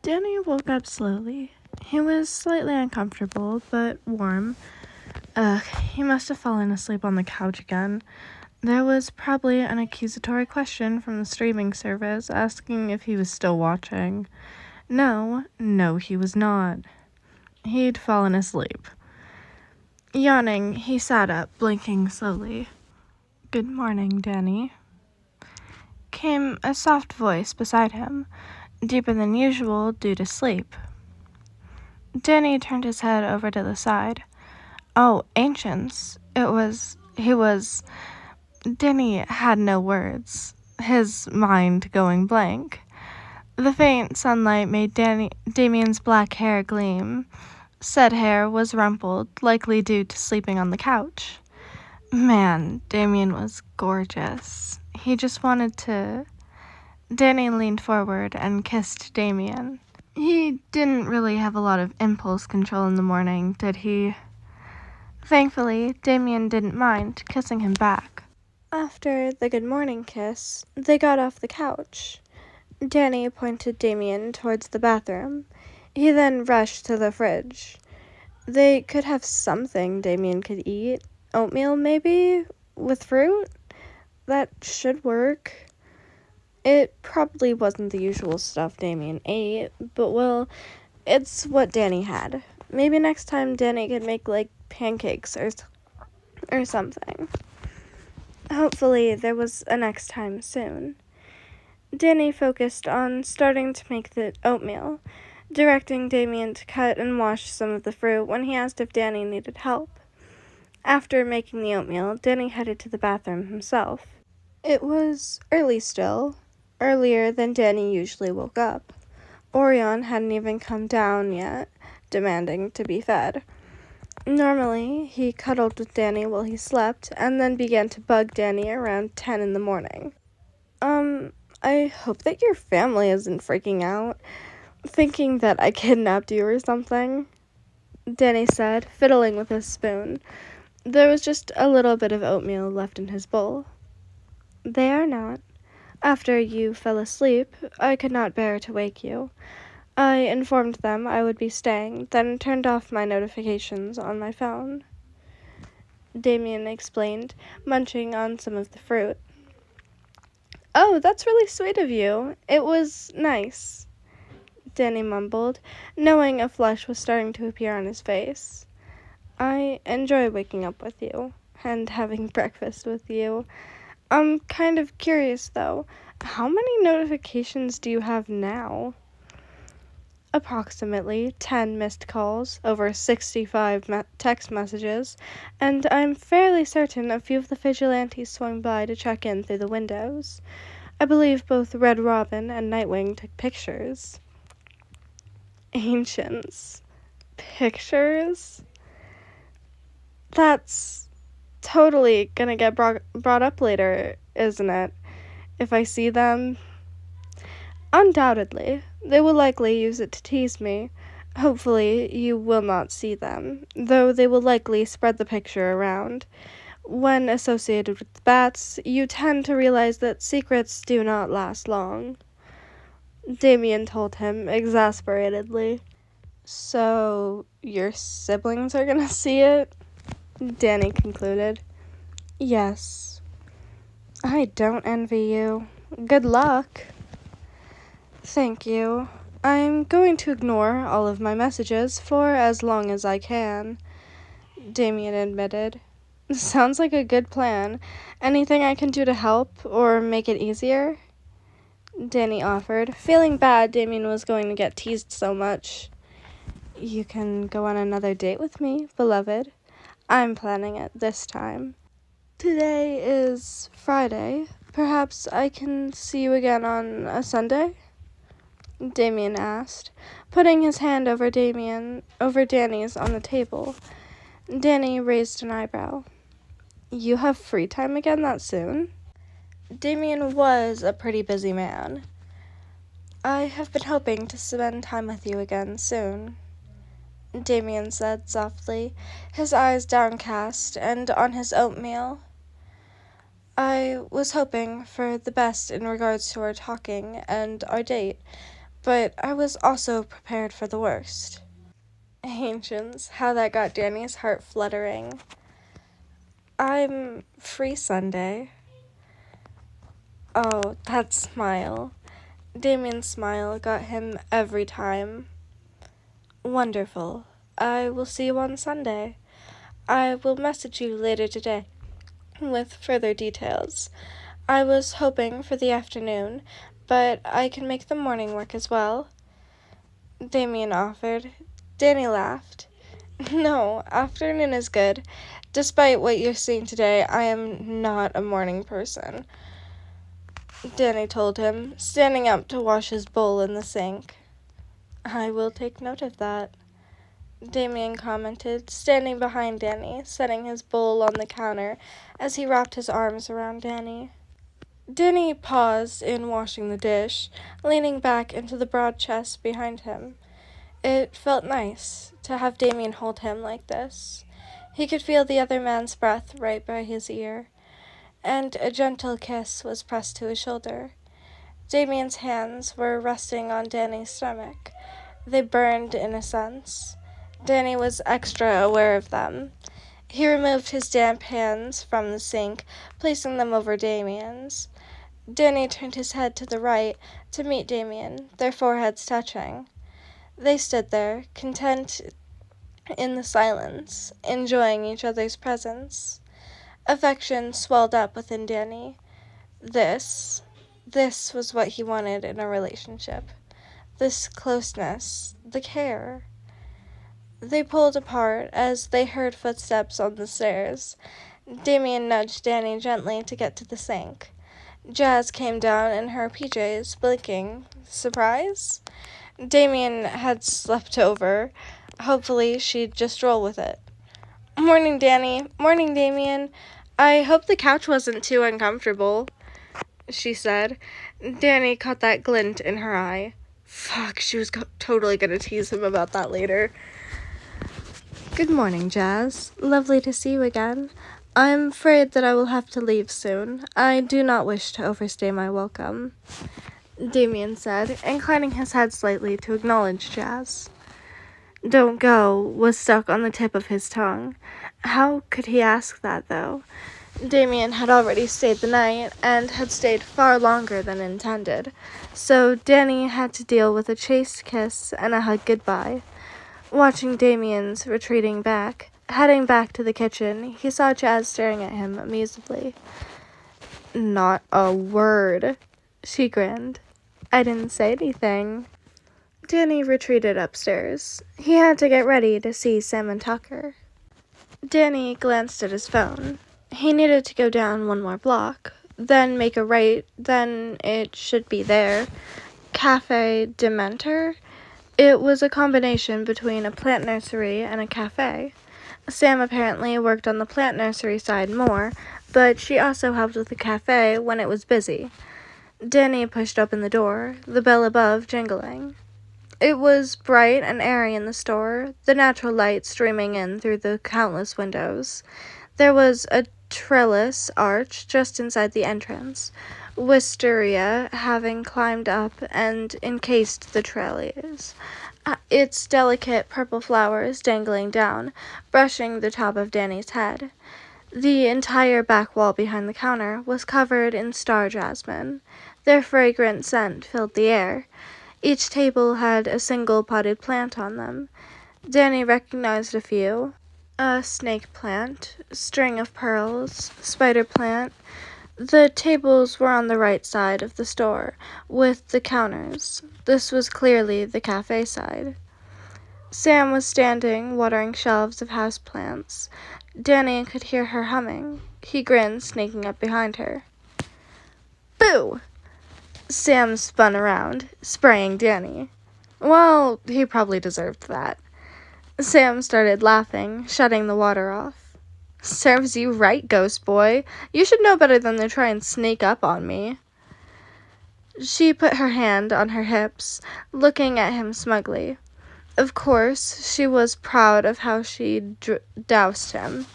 Danny woke up slowly. He was slightly uncomfortable, but warm. He must have fallen asleep on the couch again. There was probably an accusatory question from the streaming service asking if he was still watching. No, he was not. He'd fallen asleep. Yawning, he sat up, blinking slowly. "Good morning, Danny," came a soft voice beside him, deeper than usual due to sleep. Danny turned his head over to the side. Oh, ancients. Danny had no words, his mind going blank. The faint sunlight made Damian's black hair gleam. Said hair was rumpled, likely due to sleeping on the couch. Man, Damian was gorgeous. He just wanted to... Danny leaned forward and kissed Damian. He didn't really have a lot of impulse control in the morning, did he? Thankfully, Damian didn't mind kissing him back. After the good morning kiss, they got off the couch. Danny pointed Damian towards the bathroom. He then rushed to the fridge. They could have something Damian could eat. Oatmeal, maybe? With fruit? That should work. It probably wasn't the usual stuff Damian ate, but well, it's what Danny had. Maybe next time Danny could make, pancakes or something. Hopefully there was a next time soon. Danny focused on starting to make the oatmeal, directing Damian to cut and wash some of the fruit when he asked if Danny needed help. After making the oatmeal, Danny headed to the bathroom himself. It was early still, earlier than Danny usually woke up. Orion hadn't even come down yet, demanding to be fed. Normally, he cuddled with Danny while he slept, and then began to bug Danny around 10 in the morning. I hope that your family isn't freaking out, thinking that I kidnapped you or something," Danny said, fiddling with his spoon. There was just a little bit of oatmeal left in his bowl. "They are not. After you fell asleep, I could not bear to wake you. I informed them I would be staying, then turned off my notifications on my phone," Damian explained, munching on some of the fruit. "Oh, that's really sweet of you. It was nice," Danny mumbled, knowing a flush was starting to appear on his face. "I enjoy waking up with you, and having breakfast with you. I'm kind of curious, though. How many notifications do you have now?" "Approximately 10 missed calls, over 65 text messages, and I'm fairly certain a few of the vigilantes swung by to check in through the windows. I believe both Red Robin and Nightwing took pictures." Ancients. Pictures? That's totally gonna get brought up later, isn't it? If I see them? Undoubtedly. They will likely use it to tease me. Hopefully you will not see them, though they will likely spread the picture around. When associated with the bats, you tend to realize that secrets do not last long, Damian told him exasperatedly. "So, your siblings are gonna see it?" Danny concluded. "Yes. I don't envy you. Good luck." "Thank you. I'm going to ignore all of my messages for as long as I can," Damian admitted. "Sounds like a good plan. Anything I can do to help or make it easier?" Danny offered, feeling bad Damian was going to get teased so much. "You can go on another date with me, beloved. I'm planning it this time. Today is Friday. Perhaps I can see you again on a Sunday?" Damian asked, putting his hand over Danny's on the table. Danny raised an eyebrow. "You have free time again that soon?" Damian was a pretty busy man. "I have been hoping to spend time with you again soon," Damian said softly, his eyes downcast and on his oatmeal. "I was hoping for the best in regards to our talking and our date, but I was also prepared for the worst. Ancients, how that got Danny's heart fluttering. I'm free Sunday. Oh, that smile. Damian's smile got him every time. Wonderful. I will see you on Sunday. I will message you later today with further details. I was hoping for the afternoon, but I can make the morning work as well. Damian offered. Danny laughed. No, afternoon is good. Despite what you're seeing today, I am not a morning person, Danny told him, standing up to wash his bowl in the sink. I will take note of that, Damian commented, standing behind Danny, setting his bowl on the counter as he wrapped his arms around Danny. Danny paused in washing the dish, leaning back into the broad chest behind him. It felt nice to have Damian hold him like this. He could feel the other man's breath right by his ear, and a gentle kiss was pressed to his shoulder. Damian's hands were resting on Danny's stomach. They burned in a sense. Danny was extra aware of them. He removed his damp hands from the sink, placing them over Damian's. Danny turned his head to the right to meet Damian, their foreheads touching. They stood there, content in the silence, enjoying each other's presence. Affection swelled up within Danny. This was what he wanted in a relationship. This closeness, the care. They pulled apart as they heard footsteps on the stairs. Damian nudged Danny gently to get to the sink. Jazz came down in her PJs, blinking. Surprise? Damian had slept over. Hopefully she'd just roll with it. Morning, Danny. Morning, Damian. I hope the couch wasn't too uncomfortable, she said. Danny caught that glint in her eye. Fuck, she was totally gonna tease him about that later. Good morning, Jazz. Lovely to see you again. I'm afraid that I will have to leave soon. I do not wish to overstay my welcome, Damian said, inclining his head slightly to acknowledge Jazz. Don't go was stuck on the tip of his tongue. How could he ask that, though? Damian had already stayed the night, and had stayed far longer than intended, so Danny had to deal with a chaste kiss and a hug goodbye. Watching Damian's retreating back, heading back to the kitchen, he saw Jazz staring at him amusedly. Not a word, she grinned. I didn't say anything. Danny retreated upstairs. He had to get ready to see Sam and Tucker. Danny glanced at his phone. He needed to go down one more block, then make a right, then it should be there. Cafe Dementor? It was a combination between a plant nursery and a cafe. Sam apparently worked on the plant nursery side more, but she also helped with the cafe when it was busy. Danny pushed open the door, the bell above jingling. It was bright and airy in the store, the natural light streaming in through the countless windows. There was a trellis arch just inside the entrance, wisteria having climbed up and encased the trellis, its delicate purple flowers dangling down, brushing the top of Danny's head. The entire back wall behind the counter was covered in star jasmine. Their fragrant scent filled the air. Each table had a single potted plant on them. Danny recognized a few. A snake plant, string of pearls, spider plant. The tables were on the right side of the store, with the counters. This was clearly the cafe side. Sam was standing, watering shelves of houseplants. Danny could hear her humming. He grinned, sneaking up behind her. Boo! Sam spun around, spraying Danny. Well, he probably deserved that. Sam started laughing, shutting the water off. Serves you right, ghost boy. You should know better than to try and sneak up on me. She put her hand on her hips, looking at him smugly. Of course, she was proud of how she doused him.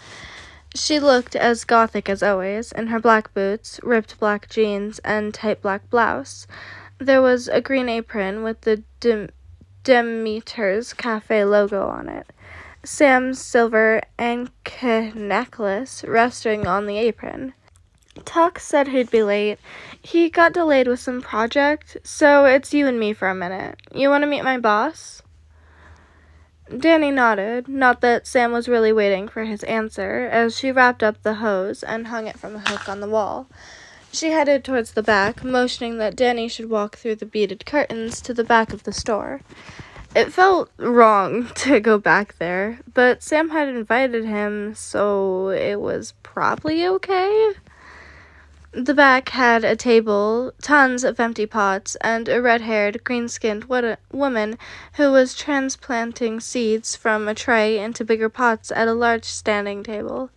She looked as gothic as always, in her black boots, ripped black jeans, and tight black blouse. There was a green apron with the Dementor's cafe logo on it. Sam's silver ankh necklace resting on the apron. Tuck said he'd be late. He got delayed with some project, so it's you and me for a minute. You want to meet my boss? Danny nodded, not that Sam was really waiting for his answer, as she wrapped up the hose and hung it from a hook on the wall. She headed towards the back, motioning that Danny should walk through the beaded curtains to the back of the store. It felt wrong to go back there, but Sam had invited him, so it was probably okay. The back had a table, tons of empty pots, and a red-haired, green-skinned woman who was transplanting seeds from a tray into bigger pots at a large standing table.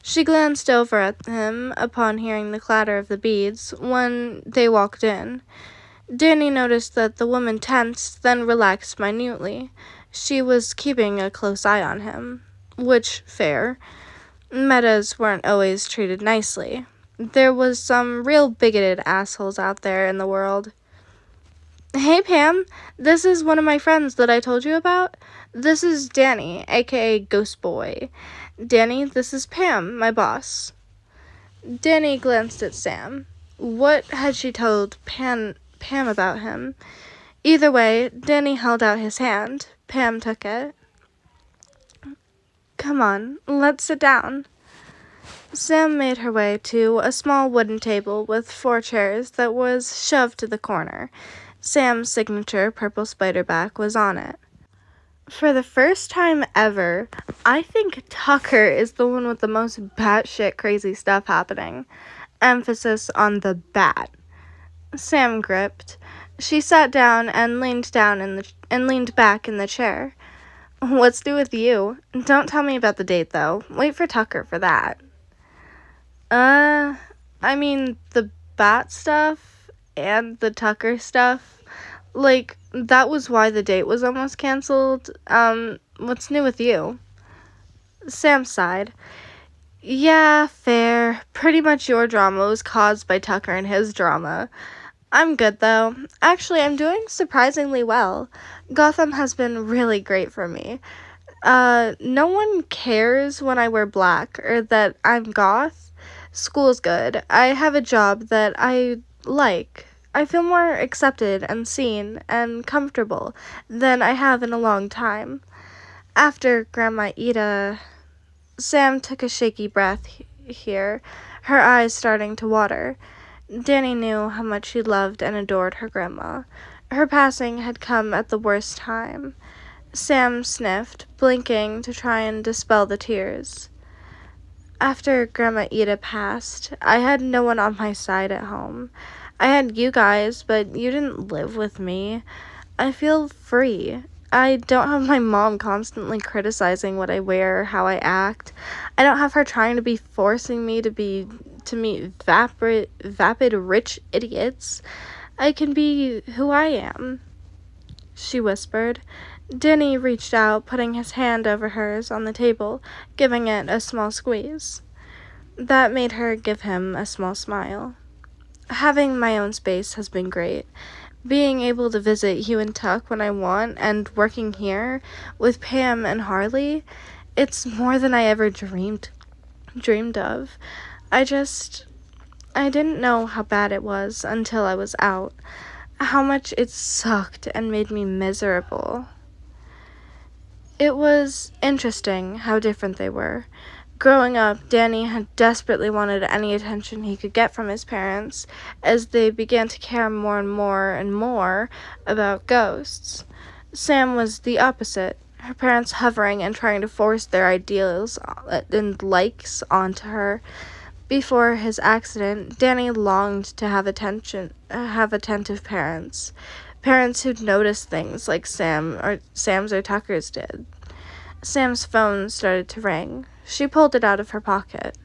She glanced over at him upon hearing the clatter of the beads when they walked in. Danny noticed that the woman tensed, then relaxed minutely. She was keeping a close eye on him. Which, fair. Metas weren't always treated nicely. There was some real bigoted assholes out there in the world. Hey, Pam. This is one of my friends that I told you about. This is Danny, aka Ghost Boy. Danny, this is Pam, my boss. Danny glanced at Sam. What had she told Pam about him? Either way, Danny held out his hand. Pam took it. Come on, let's sit down. Sam made her way to a small wooden table with 4 chairs that was shoved to the corner. Sam's signature purple spiderback was on it. For the first time ever, I think Tucker is the one with the most batshit crazy stuff happening. Emphasis on the bat. Sam gripped. She sat down and leaned back in the chair. What's new with you? Don't tell me about the date, though. Wait for Tucker for that. I mean, the bat stuff and the Tucker stuff. Like, that was why the date was almost canceled. What's new with you? Sam sighed. Yeah, fair. Pretty much your drama was caused by Tucker and his drama. I'm good, though. Actually, I'm doing surprisingly well. Gotham has been really great for me. No one cares when I wear black or that I'm goth. School's good. I have a job that I like. I feel more accepted and seen and comfortable than I have in a long time. After Grandma Ida, Sam took a shaky breath here, her eyes starting to water. Danny knew how much she loved and adored her grandma. Her passing had come at the worst time. Sam sniffed, blinking to try and dispel the tears. After Grandma Ida passed, I had no one on my side at home. I had you guys, but you didn't live with me. I feel free. I don't have my mom constantly criticizing what I wear or how I act. I don't have her trying to be forcing me to meet vapid rich idiots. I can be who I am, she whispered. Denny reached out, putting his hand over hers on the table, giving it a small squeeze. That made her give him a small smile. Having my own space has been great. Being able to visit you and Tuck when I want, and working here with Pam and Harley, it's more than I ever dreamed of. I didn't know how bad it was until I was out. How much it sucked and made me miserable. It was interesting how different they were. Growing up, Danny had desperately wanted any attention he could get from his parents as they began to care more and more about ghosts. Sam was the opposite, her parents hovering and trying to force their ideals and likes onto her. Before his accident, Danny longed to have attentive parents. Parents who'd notice things like Sam's or Tucker's did. Sam's phone started to ring. She pulled it out of her pocket.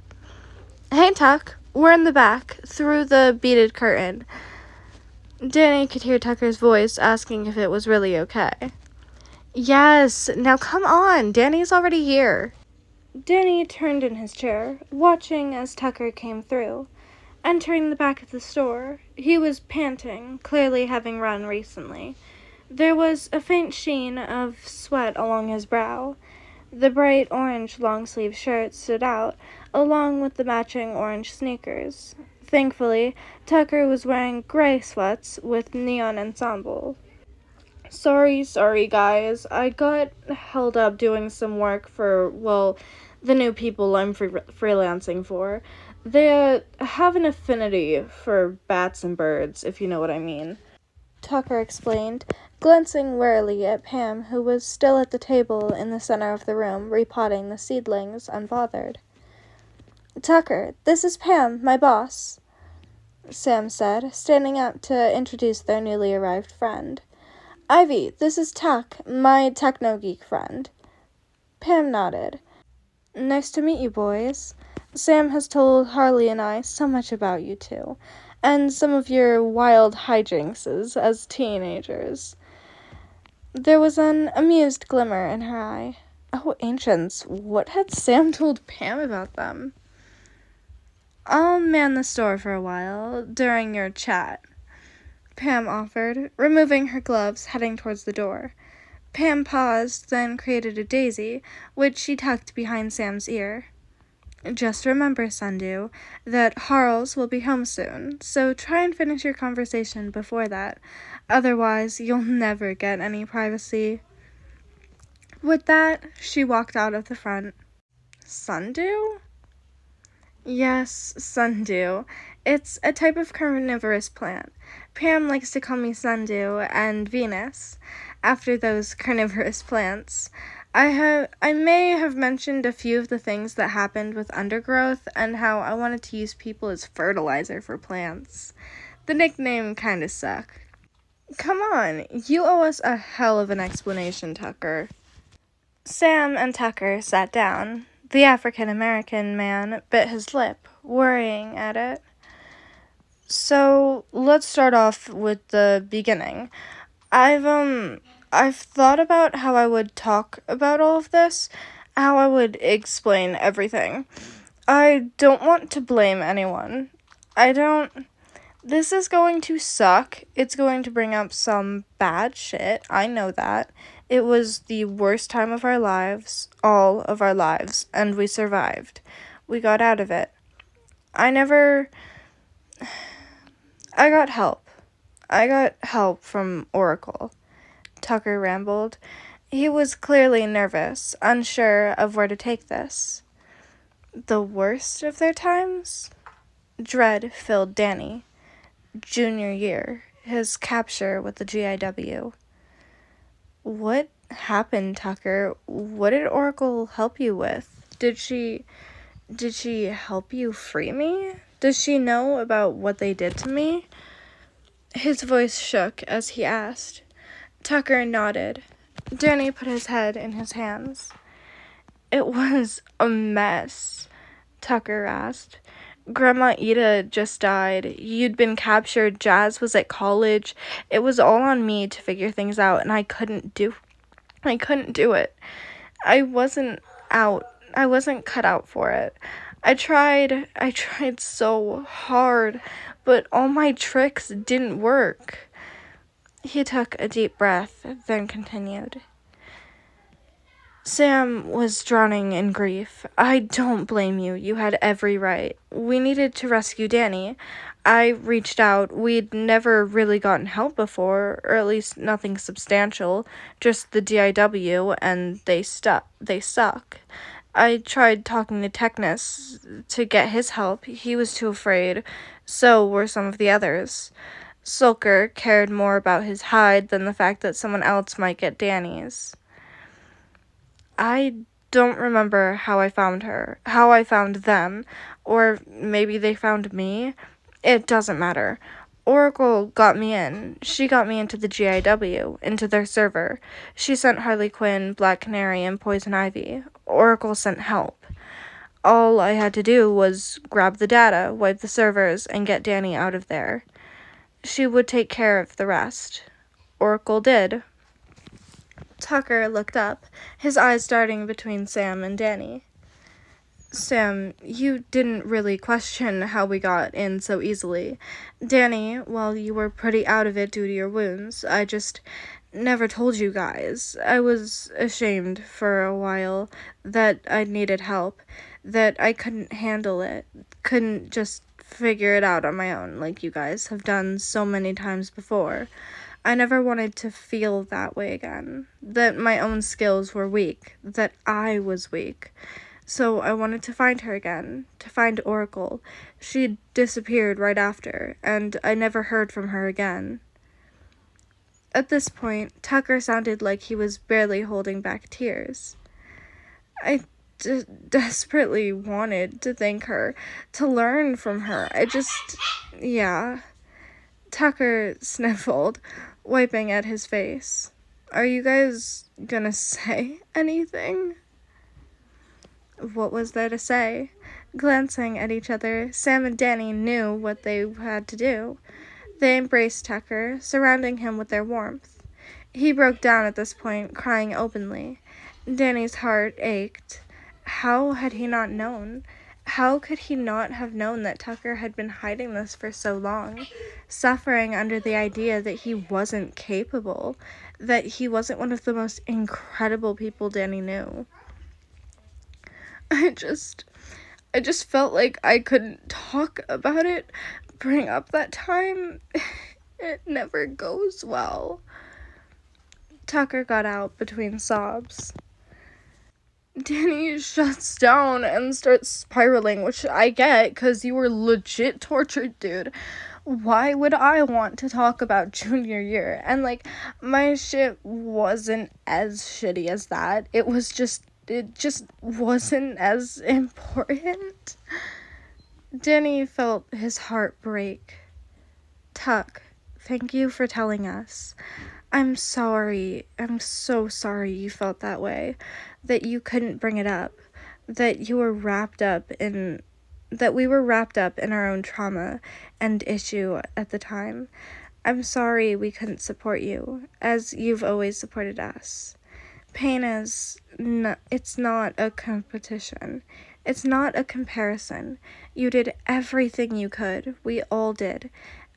Hey, Tuck. We're in the back, through the beaded curtain. Danny could hear Tucker's voice asking if it was really okay. Yes, now come on. Danny's already here. Danny turned in his chair, watching as Tucker came through. entering the back of the store. He was panting, clearly having run recently. There was a faint sheen of sweat along his brow. The bright orange long-sleeved shirt stood out, along with the matching orange sneakers. Thankfully, Tucker was wearing gray sweats with neon ensemble. Sorry, guys. I got held up doing some work for, the new people I'm freelancing for. They have an affinity for bats and birds, if you know what I mean. Tucker explained, glancing warily at Pam, who was still at the table in the center of the room, repotting the seedlings, unbothered. Tucker, this is Pam, my boss, Sam said, standing up to introduce their newly arrived friend. Ivy, this is Tuck, my techno-geek friend. Pam nodded. Nice to meet you, boys. Sam has told Harley and I so much about you two, and some of your wild hijinks as teenagers. There was an amused glimmer in her eye. Oh, ancients, what had Sam told Pam about them? I'll man the store for a while, during your chat, Pam offered, removing her gloves, heading towards the door. Pam paused, then created a daisy, which she tucked behind Sam's ear. Just remember, Sundew, that Harles will be home soon, so try and finish your conversation before that. Otherwise, you'll never get any privacy. With that, she walked out of the front. Sundew? Yes, sundew. It's a type of carnivorous plant. Pam likes to call me Sundew and Venus, after those carnivorous plants. I may have mentioned a few of the things that happened with undergrowth and how I wanted to use people as fertilizer for plants. The nickname kinda suck. Come on, you owe us a hell of an explanation, Tucker. Sam and Tucker sat down. The African-American man bit his lip, worrying at it. So, let's start off with the beginning. I've thought about how I would talk about all of this, how I would explain everything. I don't want to blame anyone. This is going to suck. It's going to bring up some bad shit. I know that. It was the worst time of our lives, all of our lives, and we survived. We got out of it. I got help. I got help from Oracle, Tucker rambled. He was clearly nervous, unsure of where to take this. The worst of their times? Dread filled Danny. Junior year, his capture with the GIW. What happened, Tucker? What did Oracle help you with? Did she help you free me? Does she know about what they did to me? His voice shook as he asked. Tucker nodded. Danny put his head in his hands. It was a mess, Tucker asked. Grandma Ida just died. You'd been captured. Jazz was at college. It was all on me to figure things out, and I couldn't do it. I wasn't cut out for it. I tried so hard, but all my tricks didn't work. He took a deep breath, then continued. Sam was drowning in grief. I don't blame you. You had every right. We needed to rescue Danny. I reached out. We'd never really gotten help before, or at least nothing substantial. Just the DIW, and they suck. I tried talking to Technus to get his help. He was too afraid. So were some of the others. Sulker cared more about his hide than the fact that someone else might get Danny's. I don't remember how I found them, or maybe they found me. It doesn't matter. Oracle got me in. She got me into the GIW, into their server. She sent Harley Quinn, Black Canary, and Poison Ivy. Oracle sent help. All I had to do was grab the data, wipe the servers, and get Danny out of there. She would take care of the rest. Oracle did. Tucker looked up, his eyes darting between Sam and Danny. Sam, you didn't really question how we got in so easily. Danny, well, you were pretty out of it due to your wounds. I just never told you guys. I was ashamed for a while that I needed help, that I couldn't handle it, couldn't just figure it out on my own like you guys have done so many times before. I never wanted to feel that way again, that my own skills were weak, that I was weak. So I wanted to find her again, to find Oracle. She'd disappeared right after, and I never heard from her again. At this point, Tucker sounded like he was barely holding back tears. I desperately wanted to thank her, to learn from her. Yeah. Tucker sniffled, wiping at his face. Are you guys gonna say anything? What was there to say? Glancing at each other, Sam and Danny knew what they had to do. They embraced Tucker, surrounding him with their warmth. He broke down at this point, crying openly. Danny's heart ached. How had he not known? How could he not have known that Tucker had been hiding this for so long, suffering under the idea that he wasn't capable, that he wasn't one of the most incredible people Danny knew? I just felt like I couldn't talk about it, bring up that time. It never goes well. Tucker got out between sobs. Danny shuts down and starts spiraling, which I get, because you were legit tortured, dude. Why would I want to talk about junior year? And, my shit wasn't as shitty as that. It just wasn't as important. Danny felt his heart break. Tuck, thank you for telling us. I'm sorry. I'm so sorry you felt that way. That you couldn't bring it up. That we were wrapped up in our own trauma and issue at the time. I'm sorry we couldn't support you, as you've always supported us. Pain it's not a competition. It's not a comparison. You did everything you could. We all did.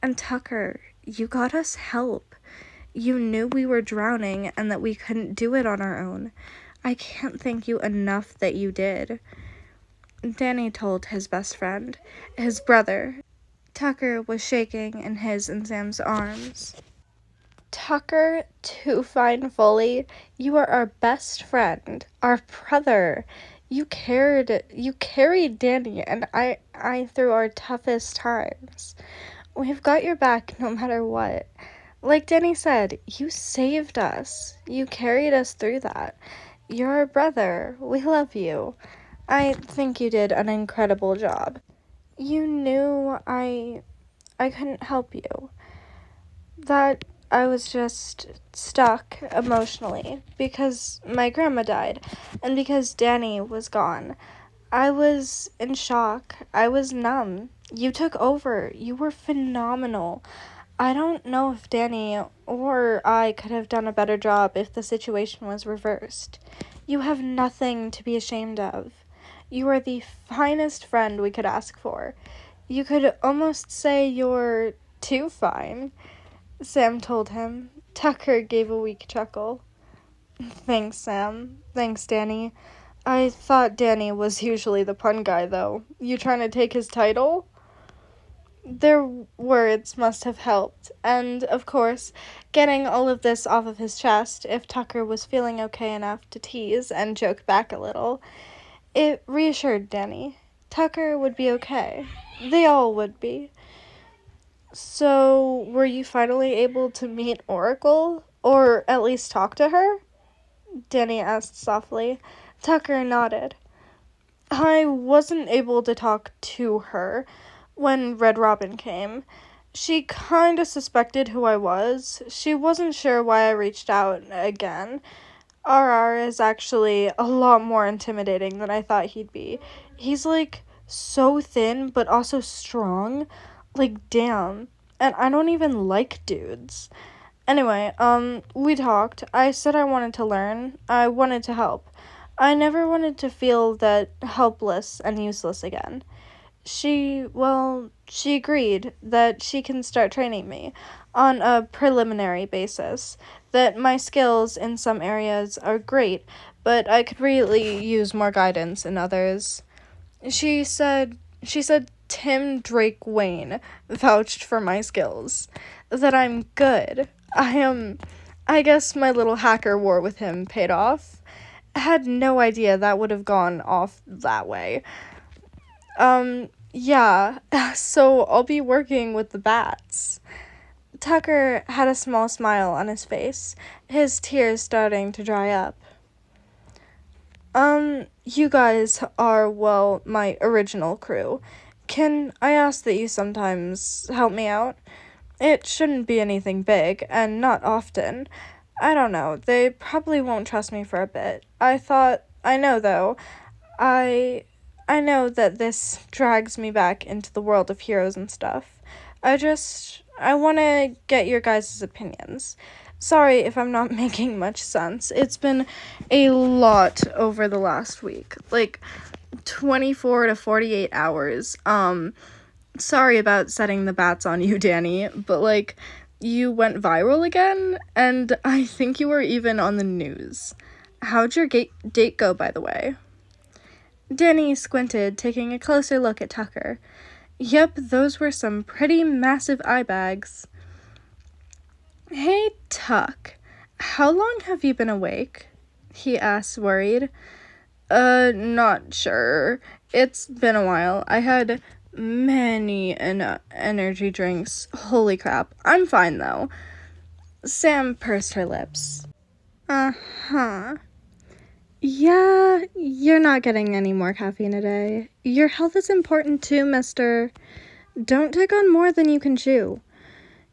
And Tucker, you got us help. You knew we were drowning and that we couldn't do it on our own. I can't thank you enough that you did. Danny told his best friend, his brother. Tucker was shaking in his and Sam's arms. Tucker, to find fully, you are our best friend, our brother. You carried Danny and I through our toughest times. We've got your back no matter what. Like Danny said, you saved us. You carried us through that. You're our brother. We love you. I think you did an incredible job. You knew I couldn't help you. That I was just stuck emotionally because my grandma died and because Danny was gone. I was in shock. I was numb. You took over. You were phenomenal. I don't know if Danny or I could have done a better job if the situation was reversed. You have nothing to be ashamed of. You are the finest friend we could ask for. You could almost say you're too fine, Sam told him. Tucker gave a weak chuckle. Thanks, Sam. Thanks, Danny. I thought Danny was usually the pun guy, though. You trying to take his title? Their words must have helped, and, of course, getting all of this off of his chest, if Tucker was feeling okay enough to tease and joke back a little, it reassured Danny. Tucker would be okay. They all would be. So, were you finally able to meet Oracle? Or at least talk to her? Danny asked softly. Tucker nodded. I wasn't able to talk to her when Red Robin came. She kinda suspected who I was. She wasn't sure why I reached out again. RR is actually a lot more intimidating than I thought he'd be. He's so thin but also strong. Damn. And I don't even like dudes. Anyway, we talked. I said I wanted to learn. I wanted to help. I never wanted to feel that helpless and useless again. She agreed that she can start training me on a preliminary basis, that my skills in some areas are great, but I could really use more guidance in others. She said Tim Drake Wayne vouched for my skills, that I'm good. I guess my little hacker war with him paid off. I had no idea that would have gone off that way. Yeah, so I'll be working with the bats. Tucker had a small smile on his face, his tears starting to dry up. You guys are, well, my original crew. Can I ask that you sometimes help me out? It shouldn't be anything big, and not often. I don't know, they probably won't trust me for a bit. I know though, I know that this drags me back into the world of heroes and stuff. I want to get your guys' opinions. Sorry if I'm not making much sense. It's been a lot over the last week. Like 24 to 48 hours. Sorry about setting the bats on you, Danny, but like you went viral again, and I think you were even on the news. How'd your date go, by the way? Danny squinted, taking a closer look at Tucker. Yep, those were some pretty massive eye bags. Hey, Tuck, how long have you been awake? He asked, worried. Not sure. It's been a while. I had many energy drinks. Holy crap. I'm fine, though. Sam pursed her lips. Uh-huh. Yeah, you're not getting any more caffeine a day. Your health is important too, mister. Don't take on more than you can chew.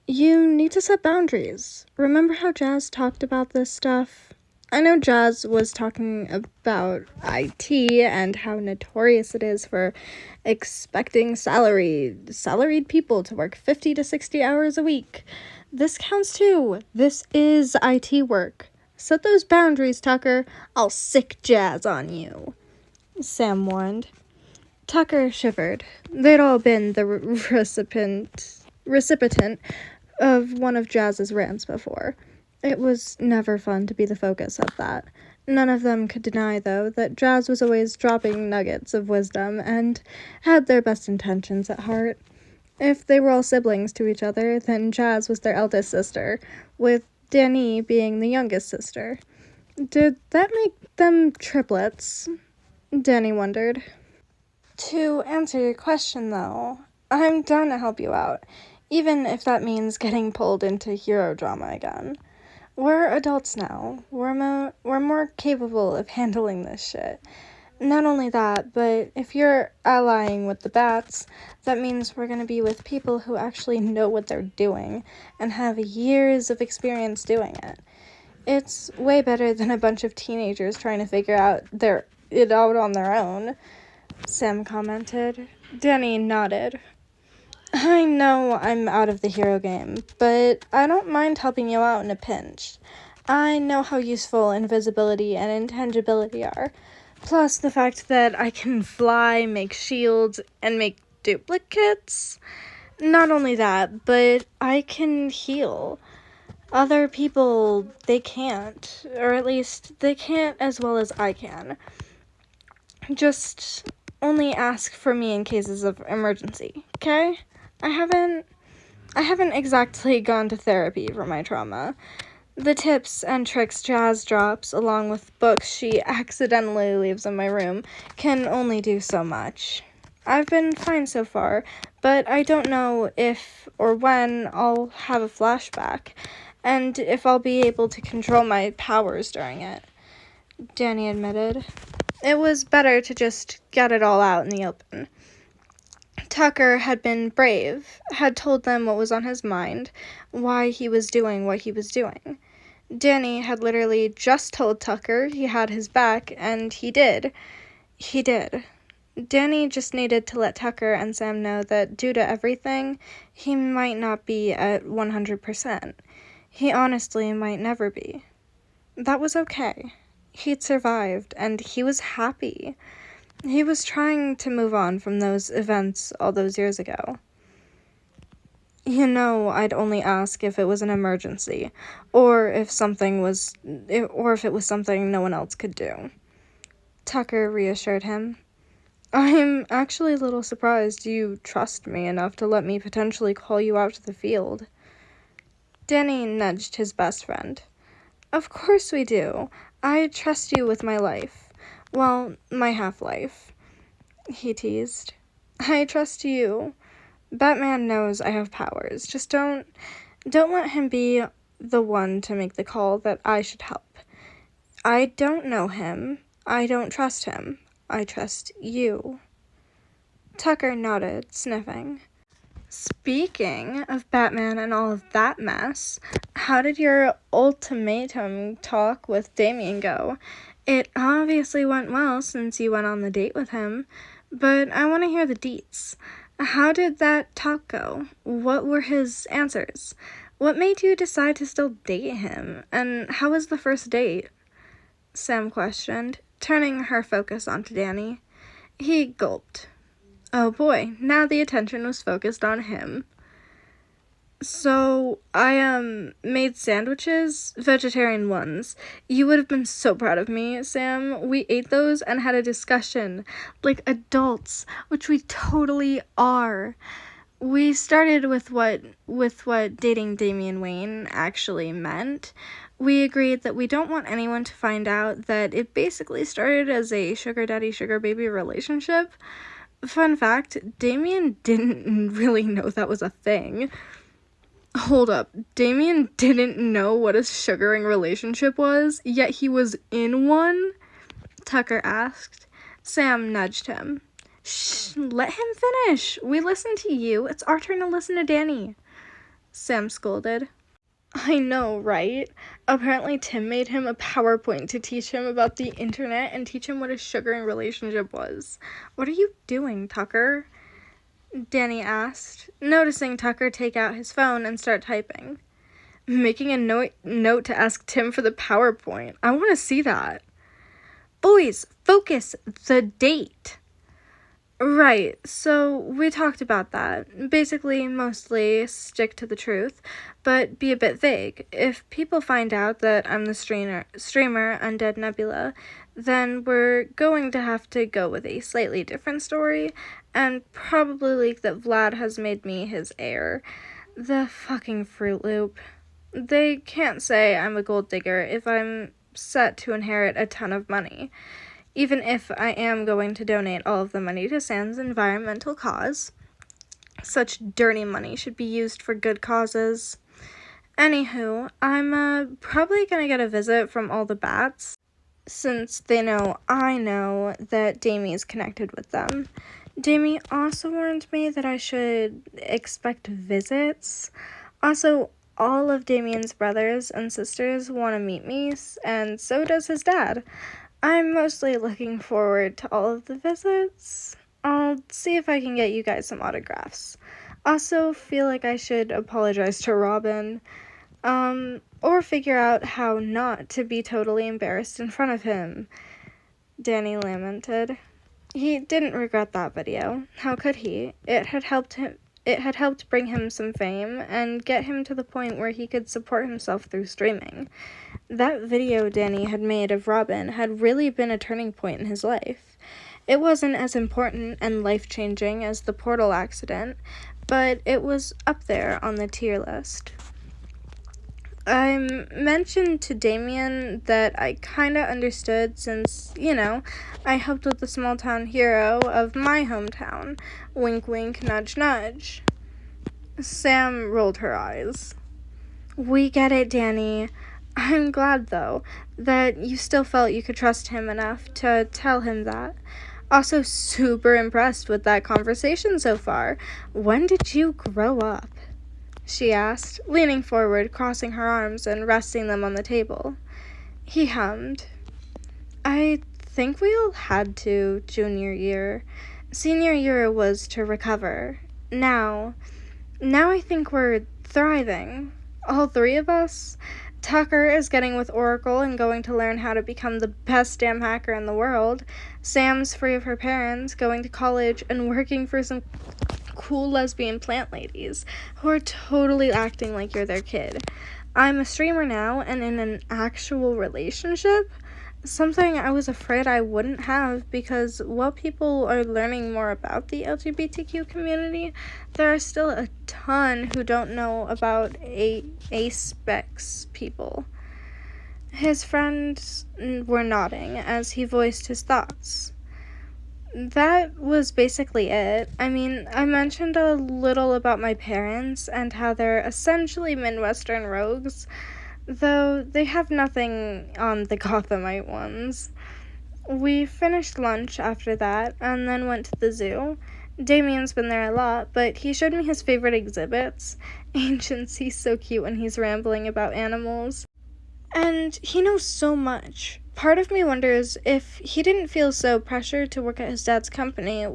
You need to set boundaries. Remember how Jazz talked about this stuff? I know Jazz was talking about IT and how notorious it is for expecting salaried people to work 50 to 60 hours a week. This counts too. This is IT work. Set those boundaries, Tucker. I'll sick Jazz on you, Sam warned. Tucker shivered. They'd all been the recipient of one of Jazz's rants before. It was never fun to be the focus of that. None of them could deny, though, that Jazz was always dropping nuggets of wisdom and had their best intentions at heart. If they were all siblings to each other, then Jazz was their eldest sister, with Danny being the youngest sister. Did that make them triplets? Danny wondered. To answer your question, though, I'm down to help you out, even if that means getting pulled into hero drama again. We're adults now. We're more capable of handling this shit. Not only that, but if you're allying with the bats, that means we're going to be with people who actually know what they're doing and have years of experience doing it. It's way better than a bunch of teenagers trying to figure it out on their own, Sam commented. Danny nodded. I know I'm out of the hero game, but I don't mind helping you out in a pinch. I know how useful invisibility and intangibility are. Plus the fact that I can fly, make shields, and make duplicates. Not only that, but I can heal. Other people, they can't. Or at least, they can't as well as I can. Just only ask for me in cases of emergency, okay? I haven't exactly gone to therapy for my trauma. The tips and tricks Jazz drops, along with books she accidentally leaves in my room, can only do so much. I've been fine so far, but I don't know if or when I'll have a flashback, and if I'll be able to control my powers during it, Danny admitted. It was better to just get it all out in the open. Tucker had been brave, had told them what was on his mind, why he was doing what he was doing. Danny had literally just told Tucker he had his back, and he did. He did. Danny just needed to let Tucker and Sam know that due to everything, he might not be at 100%. He honestly might never be. That was okay. He'd survived, and he was happy. He was trying to move on from those events all those years ago. You know, I'd only ask if it was an emergency, or if it was something no one else could do. Tucker reassured him. I'm actually a little surprised you trust me enough to let me potentially call you out to the field. Danny nudged his best friend. Of course we do. I trust you with my life. Well, my half-life, he teased. I trust you. Batman knows I have powers. Just don't let him be the one to make the call that I should help. I don't know him. I don't trust him. I trust you. Tucker nodded, sniffing. Speaking of Batman and all of that mess, how did your ultimatum talk with Damian go? It obviously went well since you went on the date with him, but I want to hear the deets. How did that talk go? What were his answers? What made you decide to still date him? And how was the first date? Sam questioned, turning her focus onto Danny. He gulped. Oh boy, now the attention was focused on him. So, I, made sandwiches, vegetarian ones. You would have been so proud of me, Sam. We ate those and had a discussion, like adults, which we totally are. We started with what dating Damian Wayne actually meant. We agreed that we don't want anyone to find out that it basically started as a sugar daddy, sugar baby relationship. Fun fact, Damian didn't really know that was a thing. Hold up, Damian didn't know what a sugaring relationship was, yet he was in one? Tucker asked. Sam nudged him. Shh, let him finish. We listened to you. It's our turn to listen to Danny. Sam scolded. I know, right? Apparently Tim made him a PowerPoint to teach him about the internet and teach him what a sugaring relationship was. What are you doing, Tucker? Danny asked, noticing Tucker take out his phone and start typing. Making a note to ask Tim for the PowerPoint. I want to see that. Boys, focus. The date. Right, so we talked about that. Basically, mostly stick to the truth, but be a bit vague. If people find out that I'm the streamer Undead Nebula, then we're going to have to go with a slightly different story, and probably leak that Vlad has made me his heir. The fucking Fruit Loop. They can't say I'm a gold digger if I'm set to inherit a ton of money. Even if I am going to donate all of the money to Sam's environmental cause. Such dirty money should be used for good causes. Anywho, I'm probably gonna get a visit from all the bats, since they know I know that Damie is connected with them. Damie also warned me that I should expect visits. Also, all of Damian's brothers and sisters want to meet me, and so does his dad. I'm mostly looking forward to all of the visits. I'll see if I can get you guys some autographs. Also, feel like I should apologize to Robin. Or figure out how not to be totally embarrassed in front of him. Danny lamented. He didn't regret that video. How could he? It had helped bring him some fame and get him to the point where he could support himself through streaming. That video Danny had made of Robin had really been a turning point in his life. It wasn't as important and life-changing as the portal accident, but it was up there on the tier list. I mentioned to Damian that I kinda understood since, I helped with the small-town hero of my hometown. Wink, wink, nudge, nudge. Sam rolled her eyes. We get it, Danny. I'm glad, though, that you still felt you could trust him enough to tell him that. Also super impressed with that conversation so far. When did you grow up? She asked, leaning forward, crossing her arms and resting them on the table. He hummed. I think we all had to junior year. Senior year was to recover. Now I think we're thriving. All three of us. Tucker is getting with Oracle and going to learn how to become the best damn hacker in the world. Sam's free of her parents, going to college and working for some cool lesbian plant ladies who are totally acting like you're their kid. I'm a streamer now and in an actual relationship, something I was afraid I wouldn't have, because while people are learning more about the LGBTQ community, there are still a ton who don't know about aspex people. His friends were nodding as he voiced his thoughts. That was basically it. I mean, I mentioned a little about my parents and how they're essentially Midwestern rogues, though they have nothing on the Gothamite ones. We finished lunch after that and then went to the zoo. Damian's been there a lot, but he showed me his favorite exhibits. Ancients, he's so cute when he's rambling about animals. And he knows so much. Part of me wonders if he didn't feel so pressured to work at his dad's company, I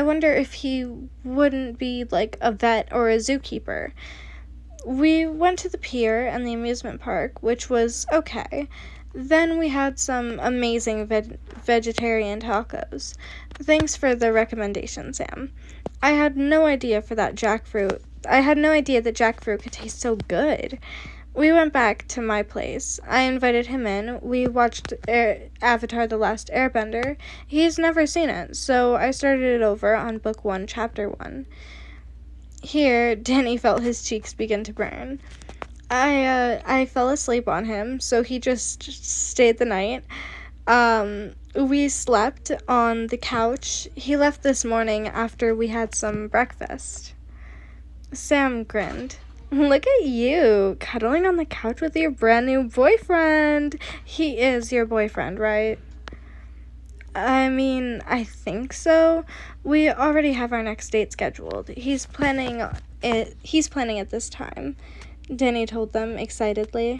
wonder if he wouldn't be like a vet or a zookeeper. We went to the pier and the amusement park, which was okay. Then we had some amazing vegetarian tacos. Thanks for the recommendation, Sam. I had no idea that jackfruit could taste so good. We went back to my place. I invited him in. We watched Avatar: The Last Airbender. He's never seen it, so I started it over on Book 1, Chapter 1. Here, Danny felt his cheeks begin to burn. I fell asleep on him, so he just stayed the night. We slept on the couch. He left this morning after we had some breakfast. Sam grinned. Look at you, cuddling on the couch with your brand new boyfriend. He is your boyfriend, right? I mean, I think so. We already have our next date scheduled. He's planning it this time, Danny told them excitedly.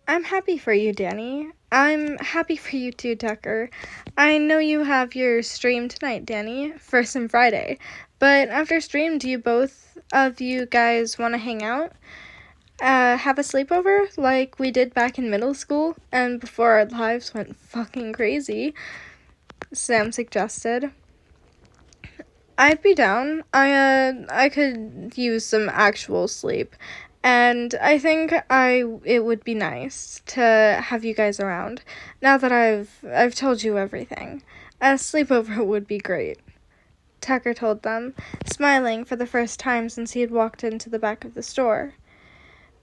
I'm happy for you, Danny. I'm happy for you too, Tucker. I know you have your stream tonight, Danny, for some Friday. But after stream, do you both of you guys want to hang out? Have a sleepover like we did back in middle school and before our lives went fucking crazy? Sam suggested. I'd be down. I could use some actual sleep. And I think it would be nice to have you guys around, now that I've told you everything. A sleepover would be great, Tucker told them, smiling for the first time since he had walked into the back of the store.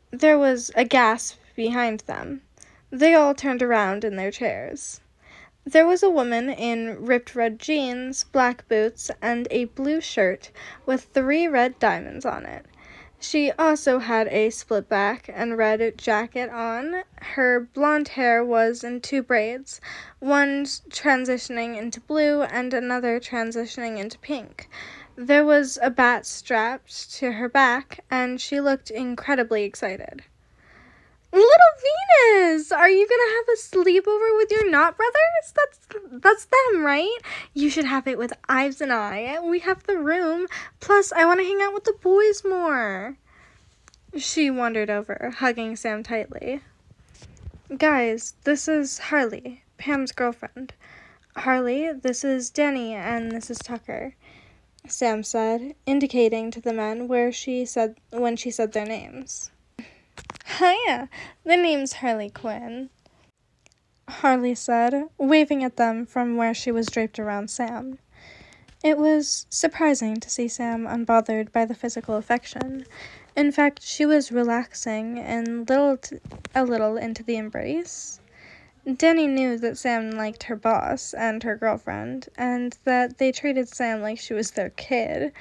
There was a gasp behind them. They all turned around in their chairs. There was a woman in ripped red jeans, black boots, and a blue shirt with 3 red diamonds on it. She also had a split back and red jacket on. Her blonde hair was in 2 braids, one transitioning into blue and another transitioning into pink. There was a bat strapped to her back, and she looked incredibly excited. Little Venus! Are you gonna have a sleepover with your Knot brothers? That's them, right? You should have it with Ives and I. We have the room. Plus, I want to hang out with the boys more. She wandered over, hugging Sam tightly. Guys, this is Harley, Pam's girlfriend. Harley, this is Danny, and this is Tucker, Sam said, indicating to the men when she said their names. Hiya, the name's Harley Quinn, Harley said, waving at them from where she was draped around Sam. It was surprising to see Sam unbothered by the physical affection. In fact, she was relaxing and a little into the embrace. Danny knew that Sam liked her boss and her girlfriend, and that they treated Sam like she was their kid.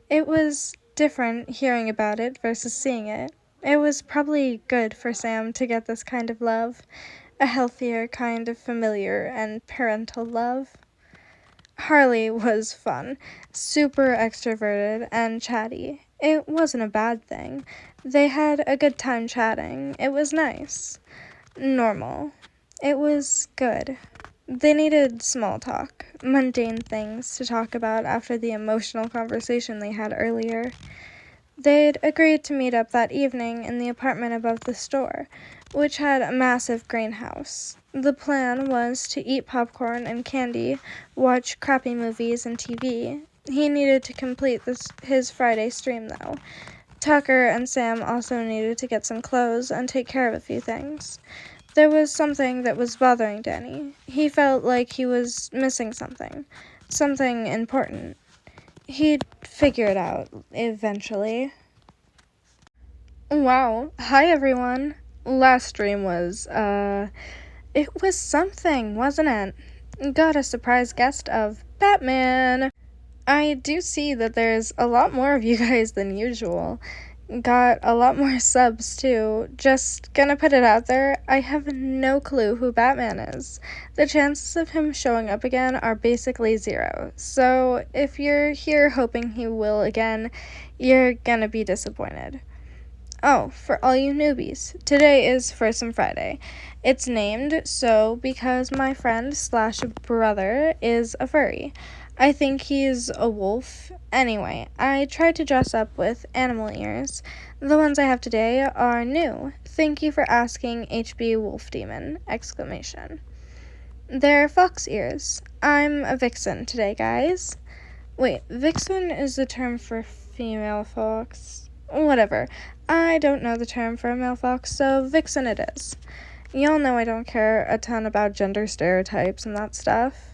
It was different hearing about it versus seeing it. It was probably good for Sam to get this kind of love, a healthier kind of familiar and parental love. Harley was fun, super extroverted and chatty. It wasn't a bad thing. They had a good time chatting. It was nice. Normal. It was good. They needed small talk, mundane things to talk about after the emotional conversation they had earlier. They'd agreed to meet up that evening in the apartment above the store, which had a massive greenhouse. The plan was to eat popcorn and candy, watch crappy movies and TV. He needed to complete his Friday stream, though. Tucker and Sam also needed to get some clothes and take care of a few things. There was something that was bothering Danny. He felt like he was missing something important. He'd figure it out, eventually. Wow, hi everyone. Last stream was, it was something, wasn't it? Got a surprise guest of Batman. I do see that there's a lot more of you guys than usual. Got a lot more subs too. Just gonna put it out there, I have no clue who Batman is. The chances of him showing up again are basically 0. So if you're here hoping he will again, you're gonna be disappointed. Oh, for all you newbies, today is Foursome Friday. It's named so because my friend/brother is a furry. I think he's a wolf. Anyway, I tried to dress up with animal ears. The ones I have today are new. Thank you for asking, HB Wolf Demon! They're fox ears. I'm a vixen today, guys. Wait, vixen is the term for female fox? Whatever. I don't know the term for a male fox, so vixen it is. Y'all know I don't care a ton about gender stereotypes and that stuff.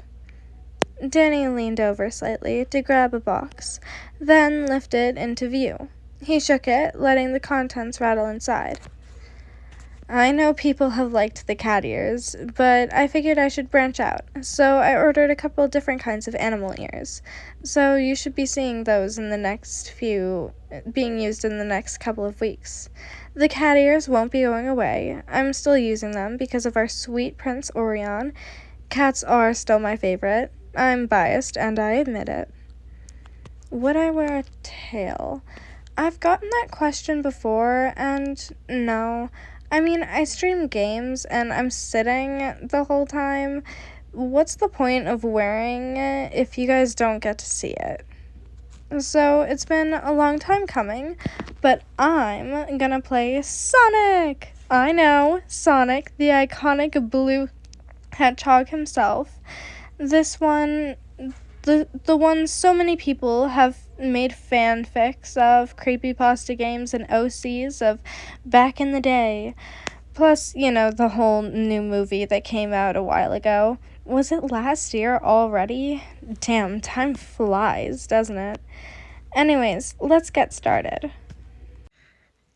Danny leaned over slightly to grab a box, then lifted into view. He shook it, letting the contents rattle inside. I know people have liked the cat ears, but I figured I should branch out, so I ordered a couple different kinds of animal ears. So you should be seeing those being used in the next couple of weeks. The cat ears won't be going away. I'm still using them because of our sweet Prince Orion. Cats are still my favorite. I'm biased, and I admit it. Would I wear a tail? I've gotten that question before, and no. I mean, I stream games, and I'm sitting the whole time. What's the point of wearing it if you guys don't get to see it? So, it's been a long time coming, but I'm gonna play Sonic! I know, Sonic, the iconic blue hedgehog himself. This one, the one so many people have made fanfics of, creepypasta games and OCs of back in the day. Plus, the whole new movie that came out a while ago. Was it last year already? Damn, time flies, doesn't it? Anyways, let's get started.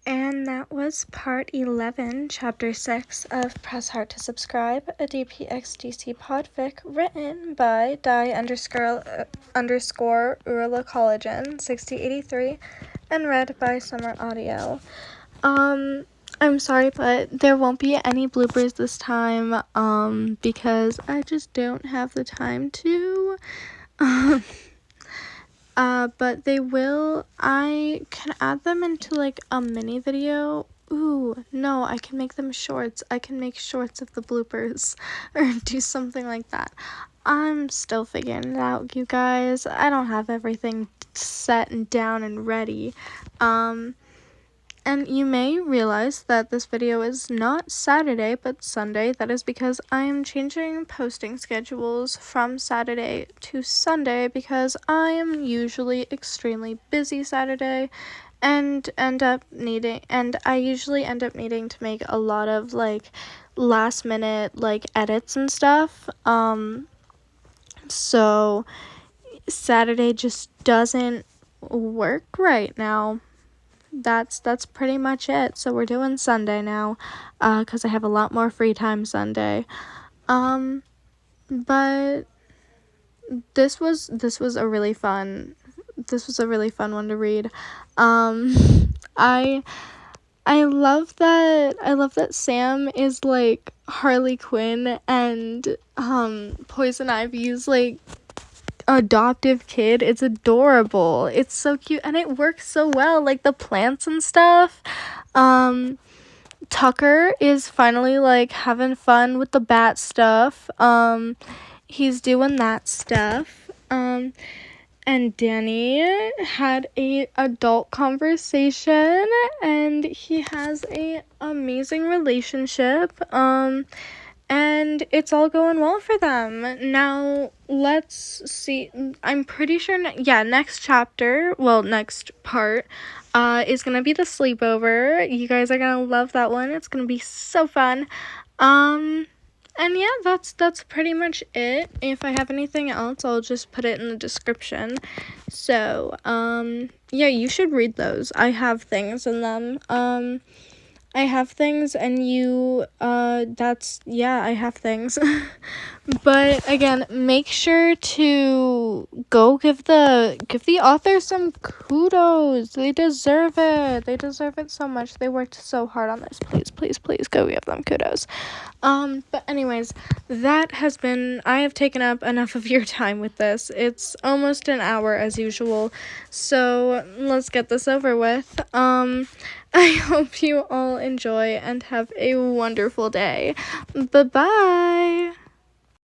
And that was part 11, chapter 6 of Press Hard to Subscribe, a DPXDC podfic written by die_Urla Collagen 6083 and read by Summer Audio. I'm sorry, but there won't be any bloopers this time, because I just don't have the time to. But they will. I can add them into like a mini video. Ooh, no, I can make them shorts. I can make shorts of the bloopers or do something like that. I'm still figuring it out, you guys. I don't have everything set and down and ready. And you may realize that this video is not Saturday, but Sunday. That is because I am changing posting schedules from Saturday to Sunday because I am usually extremely busy Saturday and I usually end up needing to make a lot of like last minute like edits and stuff. So Saturday just doesn't work right now. That's pretty much it. So we're doing Sunday now, because I have a lot more free time Sunday. But this was a really fun one to read. I love that Sam is like Harley Quinn and Poison Ivy's like adoptive kid. It's adorable. It's so cute and it works so well, like the plants and stuff. Tucker is finally like having fun with the bat stuff. He's doing that stuff. and Danny had a adult conversation, and he has a amazing relationship. And it's all going well for them. Now, let's see. I'm pretty sure, next chapter, next part, is gonna be the sleepover. You guys are gonna love that one. It's gonna be so fun. And yeah, that's pretty much it. If I have anything else, I'll just put it in the description. So, yeah, you should read those. I have things in them. I have things, and you, I have things. But again, make sure to go give the author some kudos. They deserve it. They deserve it so much. They worked so hard on this. Please go give them kudos. But anyways, I have taken up enough of your time with this. It's almost an hour as usual. So let's get this over with. I hope you all enjoy and have a wonderful day. Bye-bye.